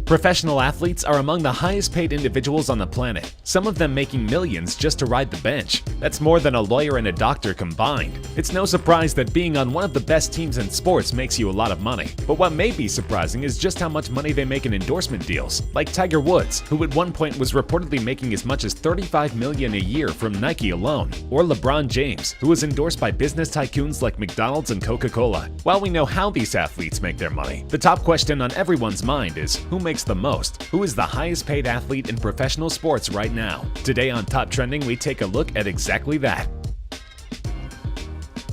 Professional athletes are among the highest paid individuals on the planet, some of them making millions just to ride the bench. That's more than a lawyer and a doctor combined. It's no surprise that being on one of the best teams in sports makes you a lot of money. But what may be surprising is just how much money they make in endorsement deals, like Tiger Woods, who at one point was reportedly making as much as $35 million a year from Nike alone, or LeBron James, who was endorsed by business tycoons like McDonald's and Coca-Cola. While we know how these athletes make their money, the top question on everyone's mind is who makes the most? Who is the highest paid athlete in professional sports right now? Today on Top Trending, we take a look at exactly that.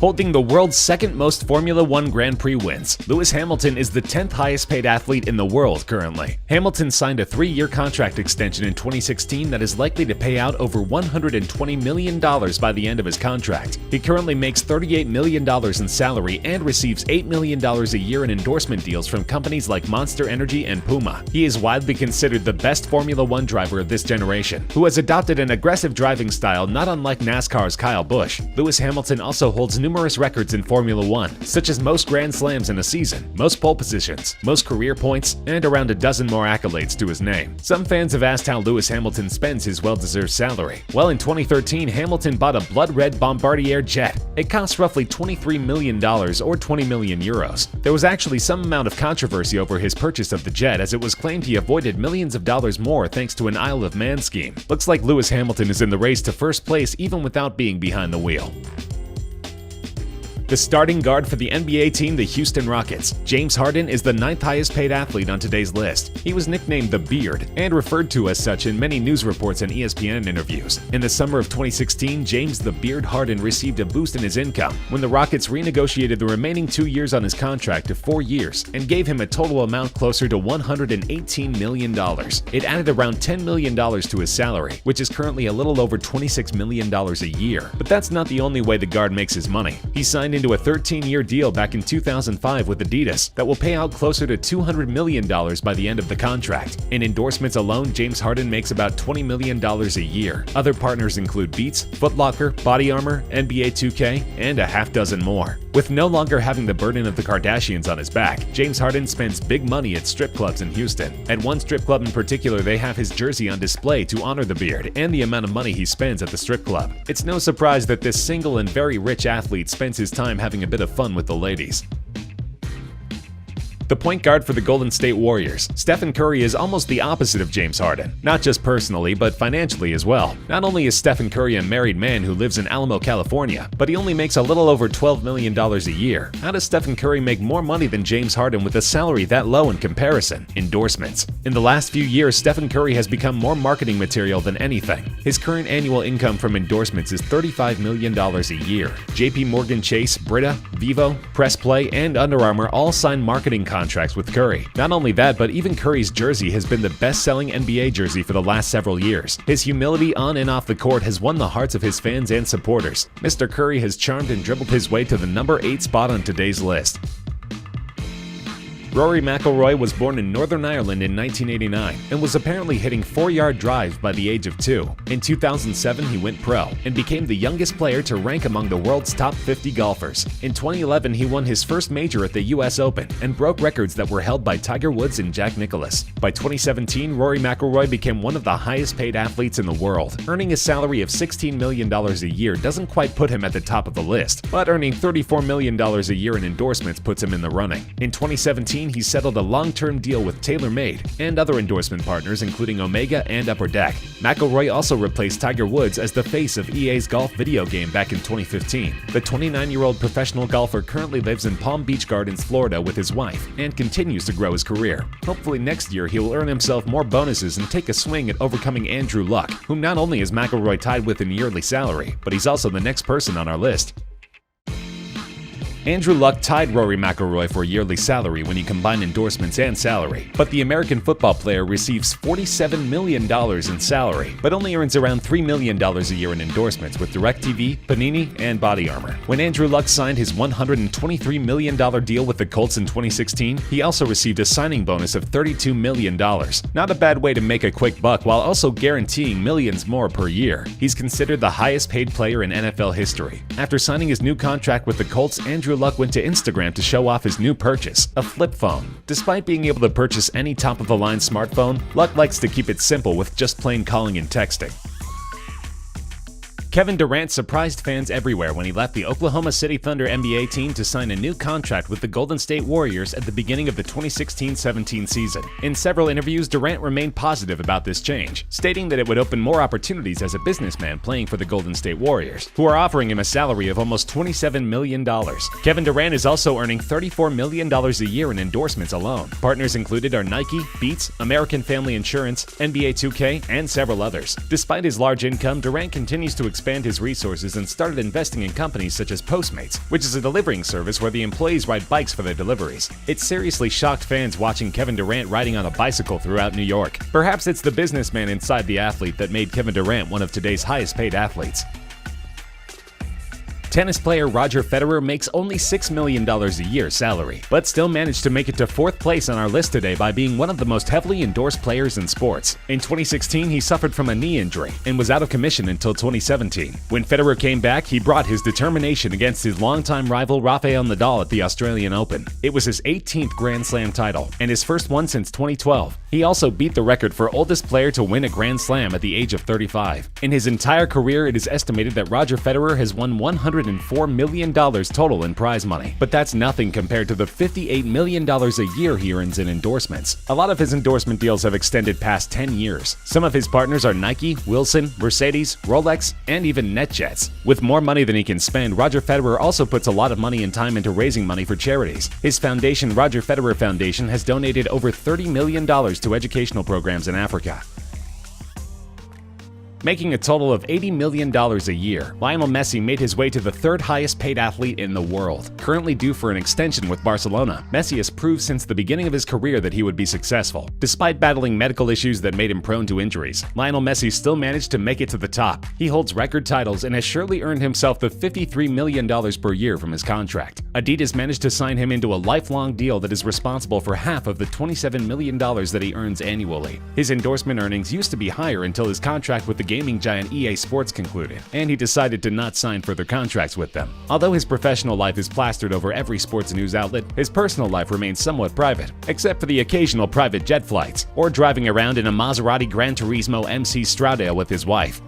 Holding the world's second most Formula One Grand Prix wins, Lewis Hamilton is the 10th highest paid athlete in the world currently. Hamilton signed a 3-year contract extension in 2016 that is likely to pay out over $120 million by the end of his contract. He currently makes $38 million in salary and receives $8 million a year in endorsement deals from companies like Monster Energy and Puma. He is widely considered the best Formula One driver of this generation, who has adopted an aggressive driving style not unlike NASCAR's Kyle Busch. Lewis Hamilton also holds numerous records in Formula One, such as most Grand Slams in a season, most pole positions, most career points, and around a dozen more accolades to his name. Some fans have asked how Lewis Hamilton spends his well-deserved salary. Well, in 2013, Hamilton bought a blood-red Bombardier jet. It cost roughly $23 million or 20 million euros. There was actually some amount of controversy over his purchase of the jet, as it was claimed he avoided millions of dollars more thanks to an Isle of Man scheme. Looks like Lewis Hamilton is in the race to first place even without being behind the wheel. The starting guard for the NBA team, the Houston Rockets, James Harden, is the 9th highest paid athlete on today's list. He was nicknamed the Beard and referred to as such in many news reports and ESPN interviews. In the summer of 2016, James the Beard Harden received a boost in his income when the Rockets renegotiated the remaining 2 years on his contract to 4 years and gave him a total amount closer to $118 million. It added around $10 million to his salary, which is currently a little over $26 million a year. But that's not the only way the guard makes his money. He signed into a 13-year deal back in 2005 with Adidas that will pay out closer to $200 million by the end of the contract. In endorsements alone, James Harden makes about $20 million a year. Other partners include Beats, Foot Locker, Body Armor, NBA 2K, and a half dozen more. With no longer having the burden of the Kardashians on his back, James Harden spends big money at strip clubs in Houston. At one strip club in particular, they have his jersey on display to honor the Beard and the amount of money he spends at the strip club. It's no surprise that this single and very rich athlete spends his time having a bit of fun with the ladies. The point guard for the Golden State Warriors, Stephen Curry, is almost the opposite of James Harden, not just personally, but financially as well. Not only is Stephen Curry a married man who lives in Alamo, California, but he only makes a little over $12 million a year. How does Stephen Curry make more money than James Harden with a salary that low in comparison? Endorsements. In the last few years, Stephen Curry has become more marketing material than anything. His current annual income from endorsements is $35 million a year. JP Morgan Chase, Brita, Vivo, Press Play, and Under Armour all sign marketing contracts with Curry. Not only that, but even Curry's jersey has been the best-selling NBA jersey for the last several years. His humility on and off the court has won the hearts of his fans and supporters. Mr. Curry has charmed and dribbled his way to the number 8 spot on today's list. Rory McIlroy was born in Northern Ireland in 1989 and was apparently hitting 4-yard drives by the age of 2. In 2007, he went pro and became the youngest player to rank among the world's top 50 golfers. In 2011, he won his first major at the US Open and broke records that were held by Tiger Woods and Jack Nicklaus. By 2017, Rory McIlroy became one of the highest paid athletes in the world. Earning a salary of $16 million a year doesn't quite put him at the top of the list, but earning $34 million a year in endorsements puts him in the running. In 2017, he settled a long-term deal with TaylorMade and other endorsement partners including Omega and Upper Deck. McIlroy also replaced Tiger Woods as the face of EA's golf video game back in 2015. The 29-year-old professional golfer currently lives in Palm Beach Gardens, Florida with his wife and continues to grow his career. Hopefully next year he will earn himself more bonuses and take a swing at overcoming Andrew Luck, whom not only is McIlroy tied with in yearly salary, but he's also the next person on our list. Andrew Luck tied Rory McIlroy for yearly salary when you combine endorsements and salary, but the American football player receives $47 million in salary, but only earns around $3 million a year in endorsements with DirecTV, Panini, and Body Armor. When Andrew Luck signed his $123 million deal with the Colts in 2016, he also received a signing bonus of $32 million. Not a bad way to make a quick buck while also guaranteeing millions more per year. He's considered the highest paid player in NFL history. After signing his new contract with the Colts, Andrew Andrew Luck went to Instagram to show off his new purchase, a flip phone. Despite being able to purchase any top-of-the-line smartphone, Luck likes to keep it simple with just plain calling and texting. Kevin Durant surprised fans everywhere when he left the Oklahoma City Thunder NBA team to sign a new contract with the Golden State Warriors at the beginning of the 2016-17 season. In several interviews, Durant remained positive about this change, stating that it would open more opportunities as a businessman playing for the Golden State Warriors, who are offering him a salary of almost $27 million. Kevin Durant is also earning $34 million a year in endorsements alone. Partners included are Nike, Beats, American Family Insurance, NBA 2K, and several others. Despite his large income, Durant continues to expand his resources and started investing in companies such as Postmates, which is a delivering service where the employees ride bikes for their deliveries. It seriously shocked fans watching Kevin Durant riding on a bicycle throughout New York. Perhaps it's the businessman inside the athlete that made Kevin Durant one of today's highest-paid athletes. Tennis player Roger Federer makes only $6 million a year salary, but still managed to make it to 4th place on our list today by being one of the most heavily endorsed players in sports. In 2016, he suffered from a knee injury and was out of commission until 2017. When Federer came back, he brought his determination against his longtime rival Rafael Nadal at the Australian Open. It was his 18th Grand Slam title and his first one since 2012. He also beat the record for oldest player to win a Grand Slam at the age of 35. In his entire career, it is estimated that Roger Federer has won $104 million total in prize money, but that's nothing compared to the $58 million a year he earns in endorsements. A lot of his endorsement deals have extended past 10 years. Some of his partners are Nike, Wilson, Mercedes, Rolex, and even NetJets. With more money than he can spend, Roger Federer also puts a lot of money and time into raising money for charities. His foundation, Roger Federer Foundation, has donated over $30 million to educational programs in Africa. Making a total of $80 million a year, Lionel Messi made his way to the 3rd highest paid athlete in the world. Currently due for an extension with Barcelona, Messi has proved since the beginning of his career that he would be successful. Despite battling medical issues that made him prone to injuries, Lionel Messi still managed to make it to the top. He holds record titles and has surely earned himself the $53 million per year from his contract. Adidas managed to sign him into a lifelong deal that is responsible for half of the $27 million that he earns annually. His endorsement earnings used to be higher until his contract with the gaming giant EA Sports concluded, and he decided to not sign further contracts with them. Although his professional life is plastered over every sports news outlet, his personal life remains somewhat private, except for the occasional private jet flights, or driving around in a Maserati Gran Turismo MC Stradale with his wife.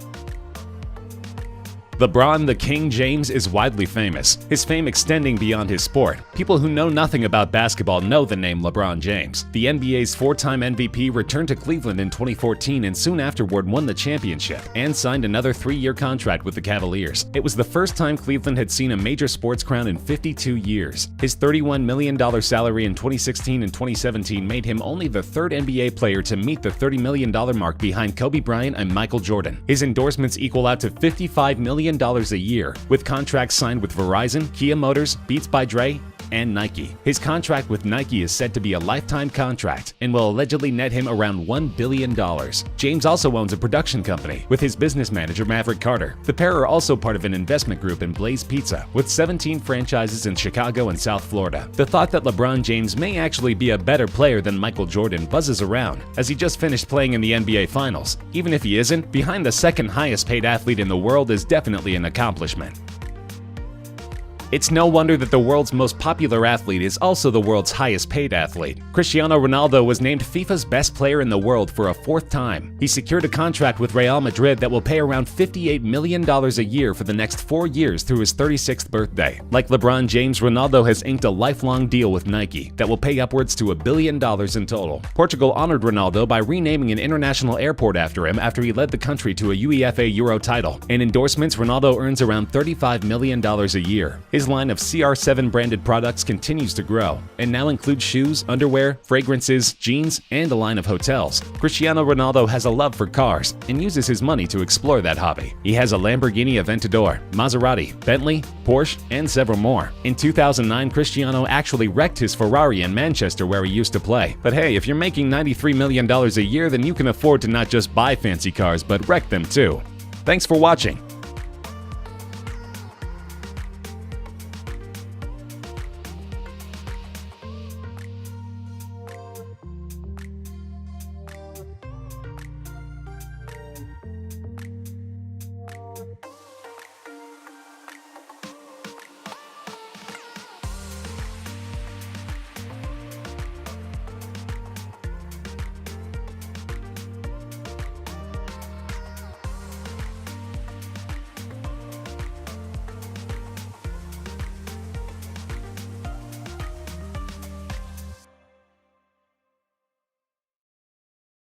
LeBron the King James is widely famous, his fame extending beyond his sport. People who know nothing about basketball know the name LeBron James. The NBA's 4-time MVP returned to Cleveland in 2014 and soon afterward won the championship and signed another 3-year contract with the Cavaliers. It was the first time Cleveland had seen a major sports crown in 52 years. His $31 million salary in 2016 and 2017 made him only the 3rd NBA player to meet the $30 million mark behind Kobe Bryant and Michael Jordan. His endorsements equal out to $55 million a year, with contracts signed with Verizon, Kia Motors, Beats by Dre, and Nike. His contract with Nike is said to be a lifetime contract and will allegedly net him around $1 billion. James also owns a production company with his business manager Maverick Carter. The pair are also part of an investment group in Blaze Pizza, with 17 franchises in Chicago and South Florida. The thought that LeBron James may actually be a better player than Michael Jordan buzzes around, as he just finished playing in the NBA Finals. Even if he isn't, behind the 2nd highest paid athlete in the world is definitely an accomplishment. It's no wonder that the world's most popular athlete is also the world's highest paid athlete. Cristiano Ronaldo was named FIFA's best player in the world for a 4th time. He secured a contract with Real Madrid that will pay around $58 million a year for the next 4 years through his 36th birthday. Like LeBron James, Ronaldo has inked a lifelong deal with Nike that will pay upwards to $1 billion in total. Portugal honored Ronaldo by renaming an international airport after him after he led the country to a UEFA Euro title. In endorsements, Ronaldo earns around $35 million a year. His line of CR7 branded products continues to grow and now includes shoes, underwear, fragrances, jeans, and a line of hotels. Cristiano Ronaldo has a love for cars and uses his money to explore that hobby. He has a Lamborghini Aventador, Maserati, Bentley, Porsche, and several more. In 2009, Cristiano actually wrecked his Ferrari in Manchester where he used to play. But hey, if you're making $93 million a year, then you can afford to not just buy fancy cars but wreck them too. Thanks for watching.